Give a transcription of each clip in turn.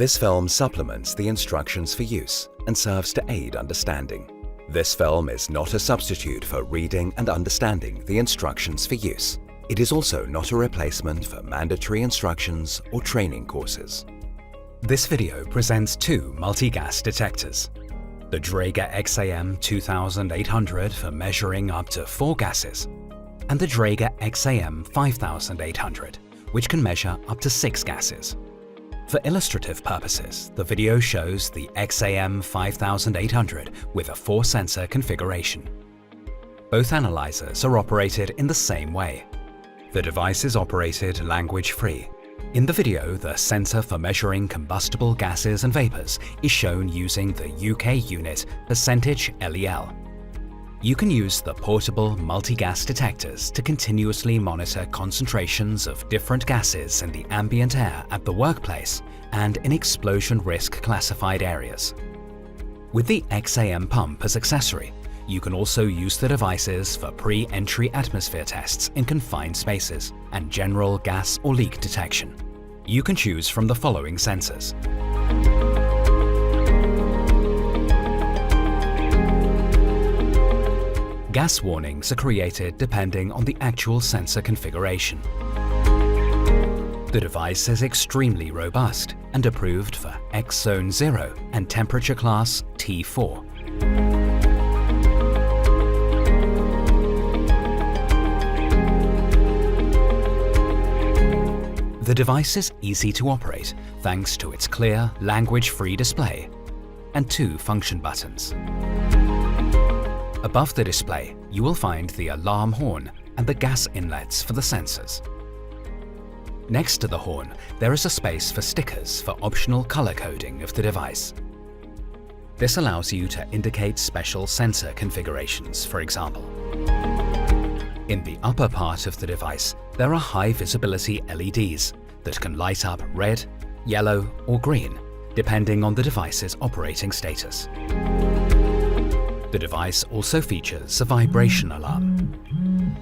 This film supplements the instructions for use and serves to aid understanding. This film is not a substitute for reading and understanding the instructions for use. It is also not a replacement for mandatory instructions or training courses. This video presents two multigas detectors. The Dräger X-am 2800 for measuring up to 4 gases, and the Dräger X-am 5800, which can measure up to 6 gases. For illustrative purposes, the video shows the X-am 5800 with a 4-sensor configuration. Both analyzers are operated in the same way. The device is operated language-free. In the video, the sensor for measuring combustible gases and vapors is shown using the UK unit %LEL. You can use the portable multigas detectors to continuously monitor concentrations of different gases in the ambient air at the workplace and in explosion risk classified areas. With the X-am pump as accessory, you can also use the devices for pre-entry atmosphere tests in confined spaces and general gas or leak detection. You can choose from the following sensors. Gas warnings are created depending on the actual sensor configuration. The device is extremely robust and approved for X-Zone 0 and temperature class T4. The device is easy to operate thanks to its clear, language-free display and 2 function buttons. Above the display, you will find the alarm horn and the gas inlets for the sensors. Next to the horn, there is a space for stickers for optional color coding of the device. This allows you to indicate special sensor configurations, for example. In the upper part of the device, there are high visibility LEDs that can light up red, yellow, or green, depending on the device's operating status. The device also features a vibration alarm.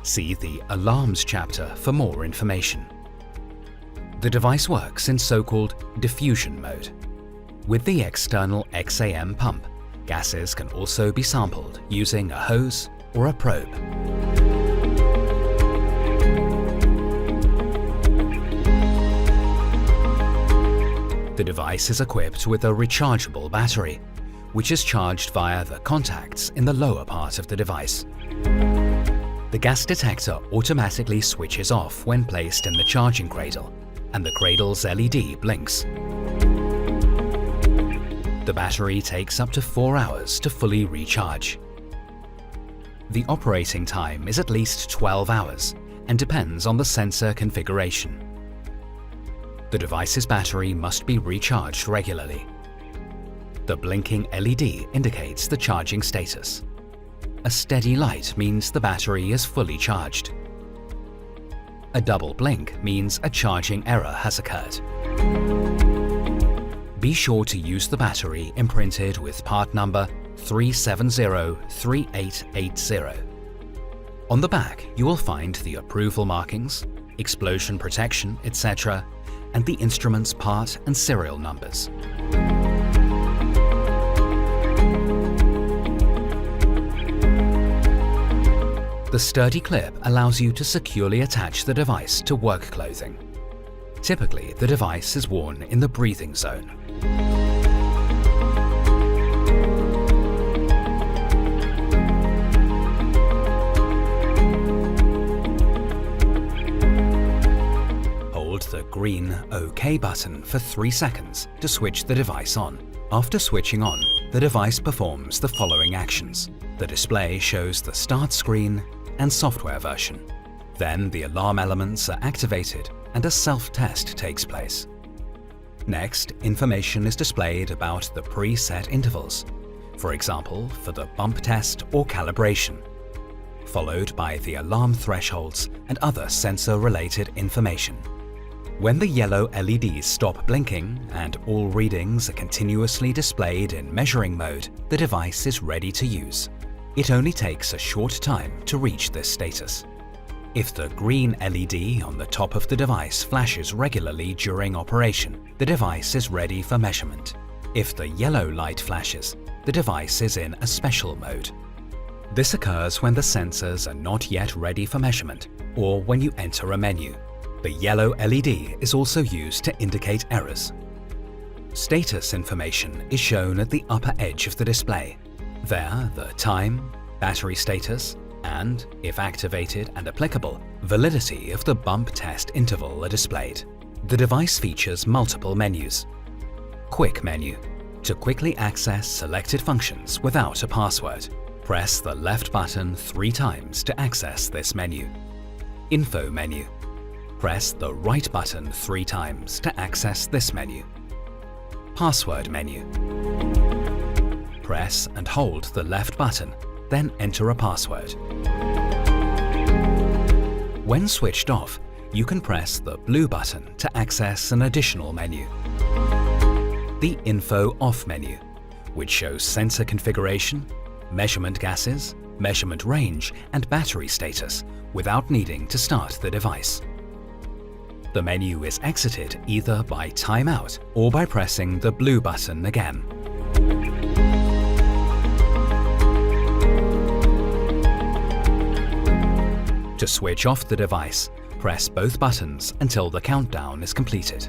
See the Alarms chapter for more information. The device works in so-called diffusion mode. With the external X-am pump, gases can also be sampled using a hose or a probe. The device is equipped with a rechargeable battery, which is charged via the contacts in the lower part of the device. The gas detector automatically switches off when placed in the charging cradle, and the cradle's LED blinks. The battery takes up to 4 hours to fully recharge. The operating time is at least 12 hours and depends on the sensor configuration. The device's battery must be recharged regularly. The blinking LED indicates the charging status. A steady light means the battery is fully charged. A double blink means a charging error has occurred. Be sure to use the battery imprinted with part number 3703880. On the back, you will find the approval markings, explosion protection, etc., and the instrument's part and serial numbers. The sturdy clip allows you to securely attach the device to work clothing. Typically, the device is worn in the breathing zone. Hold the green OK button for 3 seconds to switch the device on. After switching on, the device performs the following actions. The display shows the start screen and software version. Then the alarm elements are activated and a self-test takes place. Next, information is displayed about the preset intervals, for example, for the bump test or calibration, followed by the alarm thresholds and other sensor-related information. When the yellow LEDs stop blinking and all readings are continuously displayed in measuring mode, the device is ready to use. It only takes a short time to reach this status. If the green LED on the top of the device flashes regularly during operation, the device is ready for measurement. If the yellow light flashes, the device is in a special mode. This occurs when the sensors are not yet ready for measurement or when you enter a menu. The yellow LED is also used to indicate errors. Status information is shown at the upper edge of the display. There, the time, battery status, and, if activated and applicable, validity of the bump test interval are displayed. The device features multiple menus. Quick menu. To quickly access selected functions without a password, press the left button 3 times to access this menu. Info menu. Press the right button 3 times to access this menu. Password menu. Press and hold the left button, then enter a password. When switched off, you can press the blue button to access an additional menu. The Info Off menu, which shows sensor configuration, measurement gases, measurement range, and battery status without needing to start the device. The menu is exited either by timeout or by pressing the blue button again. To switch off the device, press both buttons until the countdown is completed.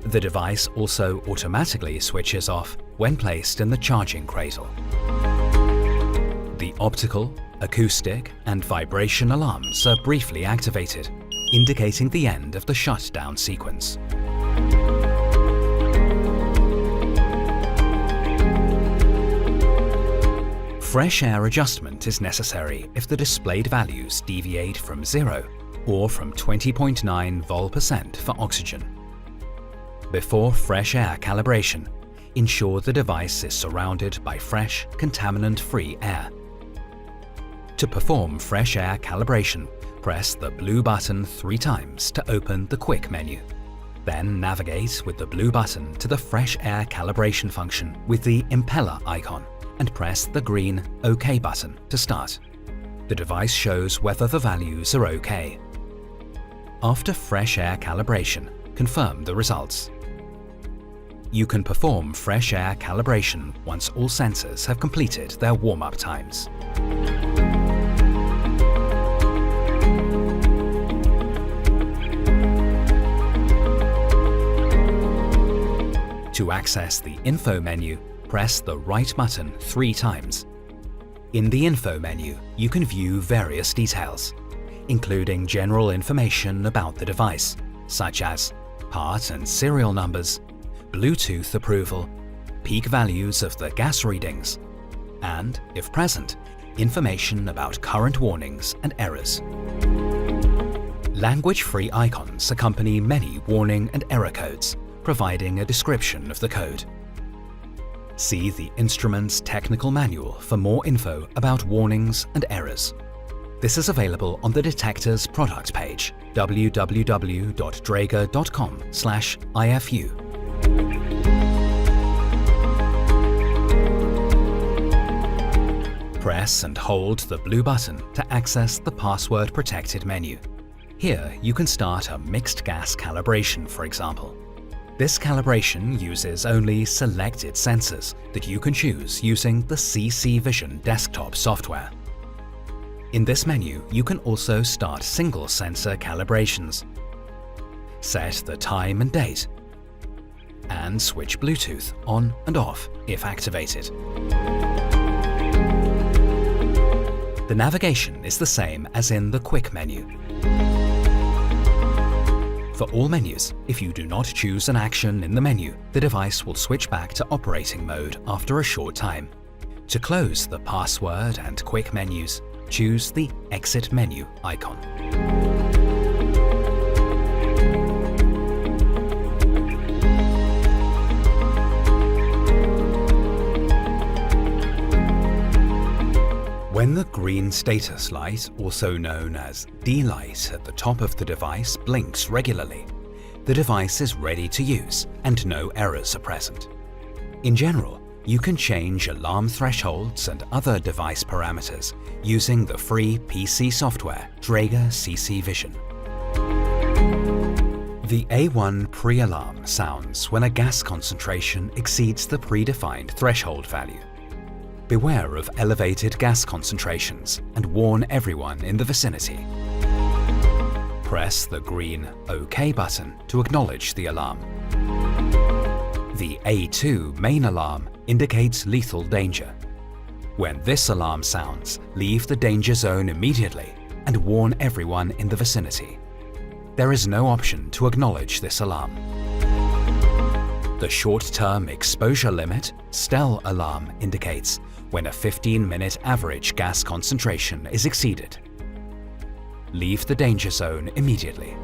The device also automatically switches off when placed in the charging cradle. The optical, acoustic, and vibration alarms are briefly activated, indicating the end of the shutdown sequence. Fresh air adjustment is necessary if the displayed values deviate from 0 or from 20.9 vol% for oxygen. Before fresh air calibration, ensure the device is surrounded by fresh, contaminant-free air. To perform fresh air calibration, press the blue button 3 times to open the Quick menu. Then navigate with the blue button to the Fresh Air Calibration function with the impeller icon and press the green OK button to start. The device shows whether the values are OK. After fresh air calibration, confirm the results. You can perform fresh air calibration once all sensors have completed their warm-up times. To access the Info menu, press the right button 3 times. In the Info menu, you can view various details, including general information about the device, such as part and serial numbers, Bluetooth approval, peak values of the gas readings, and, if present, information about current warnings and errors. Language-free icons accompany many warning and error codes, providing a description of the code. See the Instrument's technical manual for more info about warnings and errors. This is available on the detector's product page, www.dräger.com/IFU. Press and hold the blue button to access the password-protected menu. Here you can start a mixed gas calibration, for example. This calibration uses only selected sensors that you can choose using the CC Vision desktop software. In this menu, you can also start single sensor calibrations, set the time and date, and switch Bluetooth on and off if activated. The navigation is the same as in the Quick menu. For all menus, if you do not choose an action in the menu, the device will switch back to operating mode after a short time. To close the password and Quick menus, choose the Exit menu icon. When the green status light, also known as D light at the top of the device, blinks regularly, the device is ready to use and no errors are present. In general, you can change alarm thresholds and other device parameters using the free PC software Dräger CC Vision. The A1 pre-alarm sounds when a gas concentration exceeds the predefined threshold value. Beware of elevated gas concentrations and warn everyone in the vicinity. Press the green OK button to acknowledge the alarm. The A2 main alarm indicates lethal danger. When this alarm sounds, leave the danger zone immediately and warn everyone in the vicinity. There is no option to acknowledge this alarm. The short-term exposure limit STEL alarm indicates when a 15-minute average gas concentration is exceeded. Leave the danger zone immediately.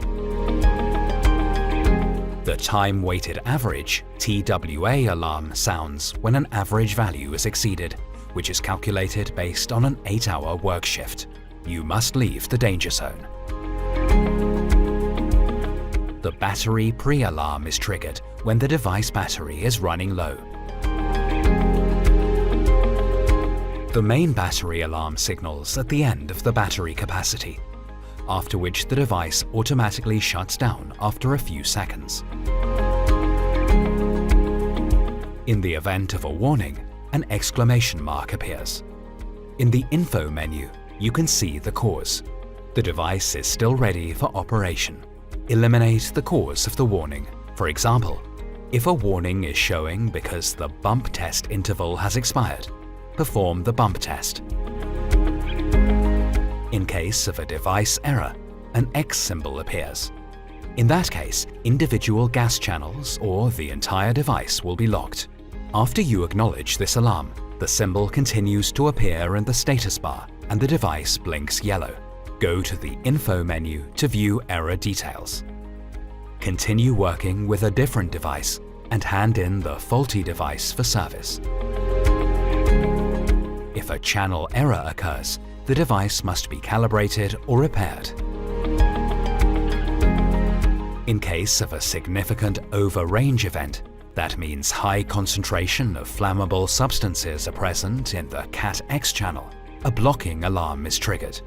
The time-weighted average TWA alarm sounds when an average value is exceeded, which is calculated based on an 8-hour work shift. You must leave the danger zone. The battery pre-alarm is triggered when the device battery is running low. The main battery alarm signals at the end of the battery capacity, after which the device automatically shuts down after a few seconds. In the event of a warning, an exclamation mark appears. In the info menu, you can see the cause. The device is still ready for operation. Eliminate the cause of the warning. For example, if a warning is showing because the bump test interval has expired, perform the bump test. In case of a device error, an X symbol appears. In that case, individual gas channels or the entire device will be locked. After you acknowledge this alarm, the symbol continues to appear in the status bar and the device blinks yellow. Go to the Info menu to view error details. Continue working with a different device and hand in the faulty device for service. If a channel error occurs, the device must be calibrated or repaired. In case of a significant over-range event, that means high concentration of flammable substances are present in the CatEx channel, a blocking alarm is triggered.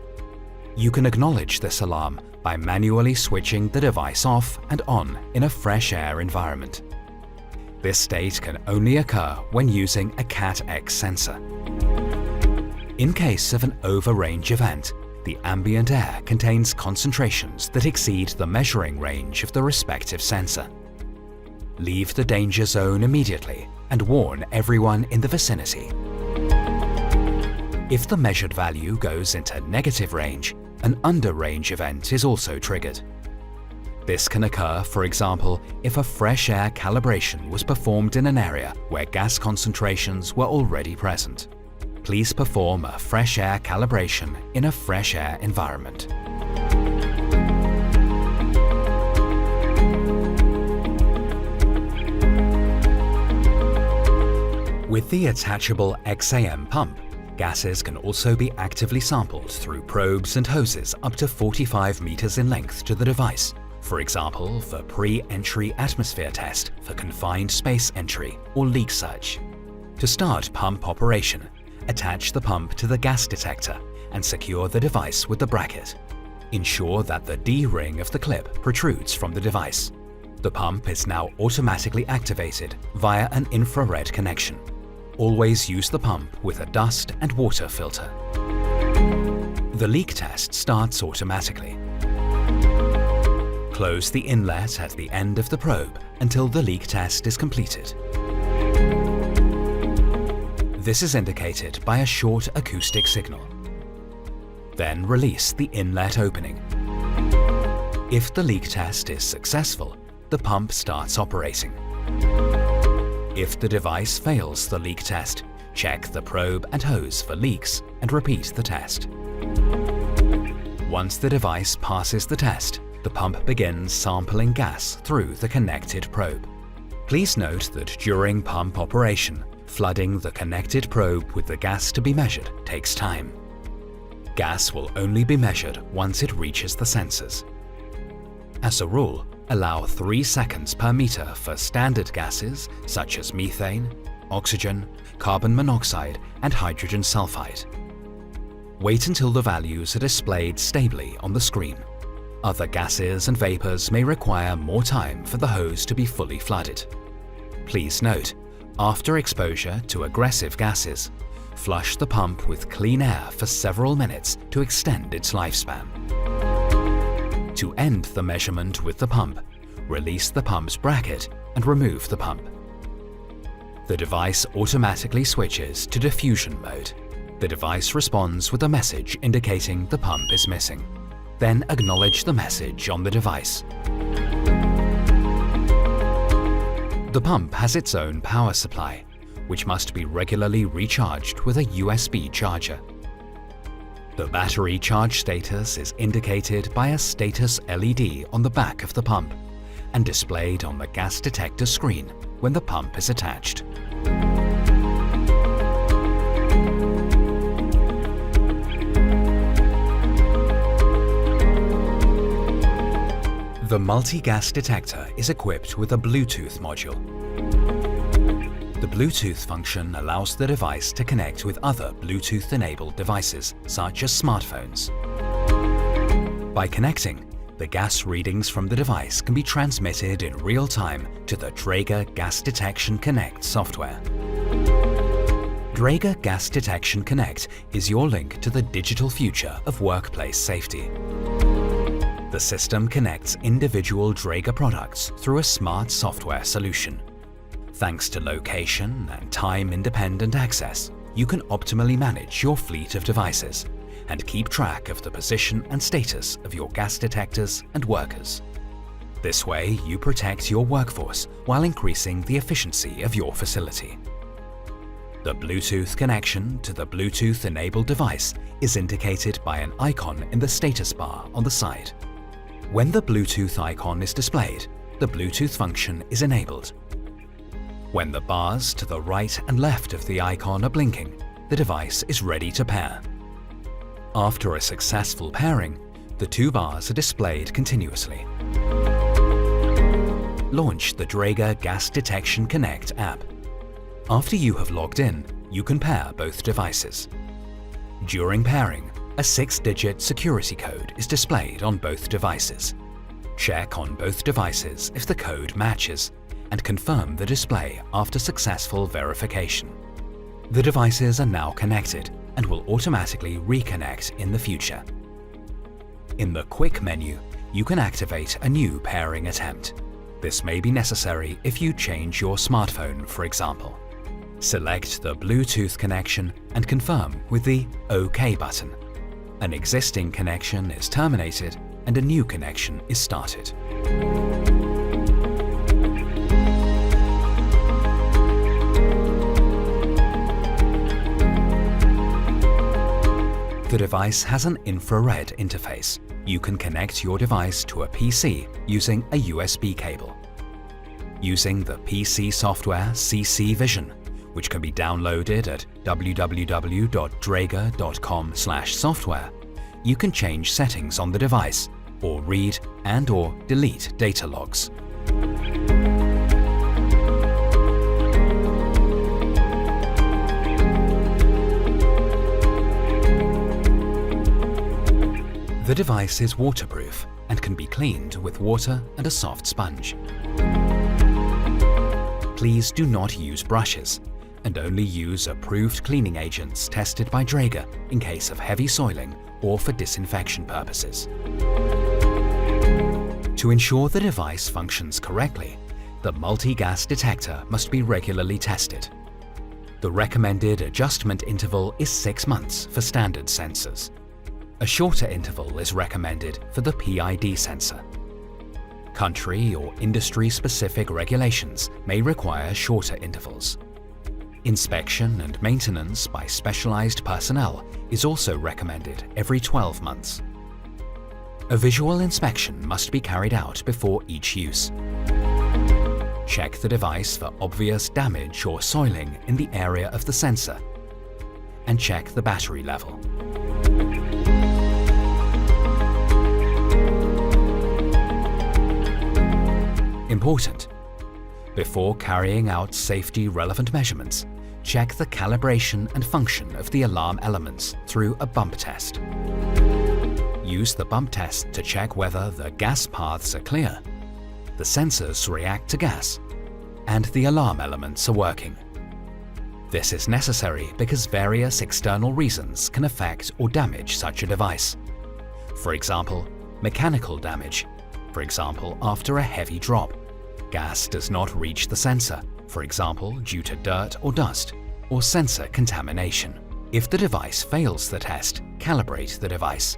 You can acknowledge this alarm by manually switching the device off and on in a fresh air environment. This state can only occur when using a CatEx sensor. In case of an over-range event, the ambient air contains concentrations that exceed the measuring range of the respective sensor. Leave the danger zone immediately and warn everyone in the vicinity. If the measured value goes into negative range, an under-range event is also triggered. This can occur, for example, if a fresh air calibration was performed in an area where gas concentrations were already present. Please perform a fresh air calibration in a fresh air environment. With the attachable X-am pump, gases can also be actively sampled through probes and hoses up to 45 meters in length to the device, for example for pre-entry atmosphere test for confined space entry or leak search. To start pump operation, attach the pump to the gas detector and secure the device with the bracket. Ensure that the D-ring of the clip protrudes from the device. The pump is now automatically activated via an infrared connection. Always use the pump with a dust and water filter. The leak test starts automatically. Close the inlet at the end of the probe until the leak test is completed. This is indicated by a short acoustic signal. Then release the inlet opening. If the leak test is successful, the pump starts operating. If the device fails the leak test, check the probe and hose for leaks and repeat the test. Once the device passes the test, the pump begins sampling gas through the connected probe. Please note that during pump operation, flooding the connected probe with the gas to be measured takes time. Gas will only be measured once it reaches the sensors. As a rule, allow 3 seconds per meter for standard gases such as methane, oxygen, carbon monoxide, and hydrogen sulfide. Wait until the values are displayed stably on the screen. Other gases and vapors may require more time for the hose to be fully flooded. Please note, after exposure to aggressive gases, flush the pump with clean air for several minutes to extend its lifespan. To end the measurement with the pump, release the pump's bracket and remove the pump. The device automatically switches to diffusion mode. The device responds with a message indicating the pump is missing. Then acknowledge the message on the device. The pump has its own power supply, which must be regularly recharged with a USB charger. The battery charge status is indicated by a status LED on the back of the pump and displayed on the gas detector screen when the pump is attached. The multi-gas detector is equipped with a Bluetooth module. The Bluetooth function allows the device to connect with other Bluetooth-enabled devices, such as smartphones. By connecting, the gas readings from the device can be transmitted in real time to the Dräger Gas Detection Connect software. Dräger Gas Detection Connect is your link to the digital future of workplace safety. The system connects individual Dräger products through a smart software solution. Thanks to location and time-independent access, you can optimally manage your fleet of devices and keep track of the position and status of your gas detectors and workers. This way, you protect your workforce while increasing the efficiency of your facility. The Bluetooth connection to the Bluetooth-enabled device is indicated by an icon in the status bar on the side. When the Bluetooth icon is displayed, the Bluetooth function is enabled. When the bars to the right and left of the icon are blinking, the device is ready to pair. After a successful pairing, the two bars are displayed continuously. Launch the Dräger Gas Detection Connect app. After you have logged in, you can pair both devices. During pairing, a 6-digit security code is displayed on both devices. Check on both devices if the code matches and confirm the display after successful verification. The devices are now connected and will automatically reconnect in the future. In the Quick menu, you can activate a new pairing attempt. This may be necessary if you change your smartphone, for example. Select the Bluetooth connection and confirm with the OK button. An existing connection is terminated and a new connection is started. The device has an infrared interface. You can connect your device to a PC using a USB cable. Using the PC software CC Vision, which can be downloaded at www.dräger.com/software, you can change settings on the device or read and/or delete data logs. The device is waterproof and can be cleaned with water and a soft sponge. Please do not use brushes and only use approved cleaning agents tested by Dräger in case of heavy soiling or for disinfection purposes. To ensure the device functions correctly, the multi-gas detector must be regularly tested. The recommended adjustment interval is 6 months for standard sensors. A shorter interval is recommended for the PID sensor. Country or industry-specific regulations may require shorter intervals. Inspection and maintenance by specialized personnel is also recommended every 12 months. A visual inspection must be carried out before each use. Check the device for obvious damage or soiling in the area of the sensor, and check the battery level. Important: Before carrying out safety-relevant measurements, check the calibration and function of the alarm elements through a bump test. Use the bump test to check whether the gas paths are clear, the sensors react to gas, and the alarm elements are working. This is necessary because various external reasons can affect or damage such a device. For example, mechanical damage, for example after a heavy drop. Gas does not reach the sensor, for example due to dirt or dust, or sensor contamination. If the device fails the test, calibrate the device.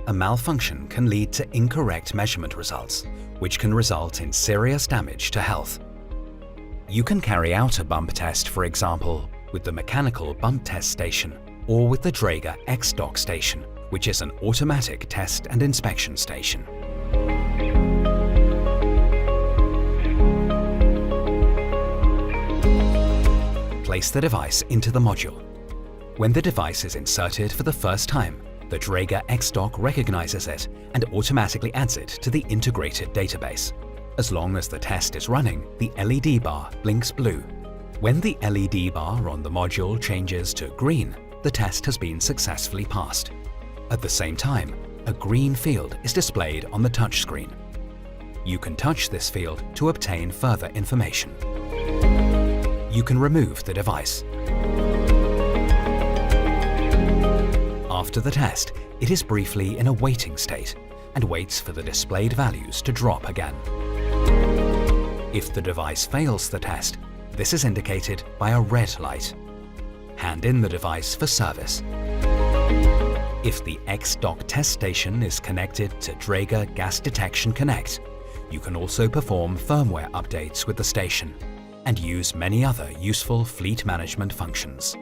A malfunction can lead to incorrect measurement results, which can result in serious damage to health. You can carry out a bump test, for example, with the mechanical bump test station or with the Dräger X-dock station, which is an automatic test and inspection station. Place the device into the module. When the device is inserted for the first time, the Dräger X-dock recognizes it and automatically adds it to the integrated database. As long as the test is running, the LED bar blinks blue. When the LED bar on the module changes to green, the test has been successfully passed. At the same time, a green field is displayed on the touchscreen. You can touch this field to obtain further information. You can remove the device. After the test, it is briefly in a waiting state and waits for the displayed values to drop again. If the device fails the test, this is indicated by a red light. Hand in the device for service. If the X-dock test station is connected to Dräger Gas Detection Connect, you can also perform firmware updates with the station and use many other useful fleet management functions.